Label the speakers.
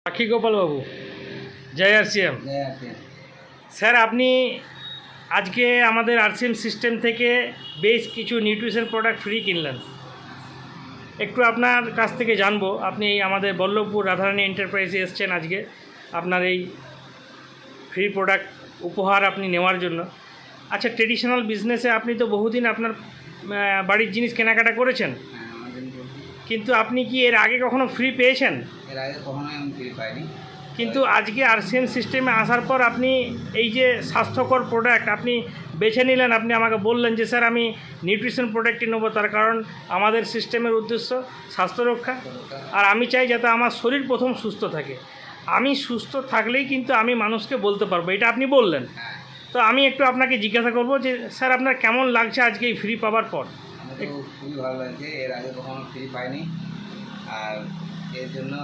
Speaker 1: সাক্ষী গোপাল বাবু, জয় RCM. Sir, আপনি আজকে আমাদের আরসিএম সিস্টেম থেকে বেশ কিছু নিউট্রিশন প্রোডাক্ট ফ্রি কিনলেন। একটু আপনার কাছ থেকে জানবো, আপনি এই আমাদের বল্লভপুর রাধারানী এন্টারপ্রাইজে এসছেন আজকে আপনার এই ফ্রি প্রোডাক্ট উপহার আপনি নেওয়ার জন্য। আচ্ছা, ট্রেডিশনাল বিজনেসে আপনি তো বহুদিন আপনার বাড়ির জিনিস কেনাকাটা করেছেন, কিন্তু আপনি কি এর আগে কখনো ফ্রি পেয়েছেন?
Speaker 2: এর আগে কখনোই আমি ফ্রি পাইনি।
Speaker 1: কিন্তু আজকে আরসিএম সিস্টেমে আসার পর আপনি এই যে স্বাস্থ্যকর প্রোডাক্ট আপনি বেছে নিলেন, আপনি আমাকে বললেন যে স্যার আমি নিউট্রিশন প্রোডাক্টই নেবো, তার কারণ আমাদের সিস্টেমের উদ্দেশ্য স্বাস্থ্য রক্ষা, আর আমি চাই যাতে আমার শরীর প্রথম সুস্থ থাকে। আমি সুস্থ থাকলেই কিন্তু আমি মানুষকে বলতে পারবো, এটা আপনি বললেন। তো আমি একটু আপনাকে জিজ্ঞাসা করব যে স্যার আপনার কেমন লাগছে আজকে এই ফ্রি পাওয়ার পর?
Speaker 2: আমার তো খুবই ভালো লাগছে, এর আগে কখনো ফ্রি পাইনি, আর এর জন্য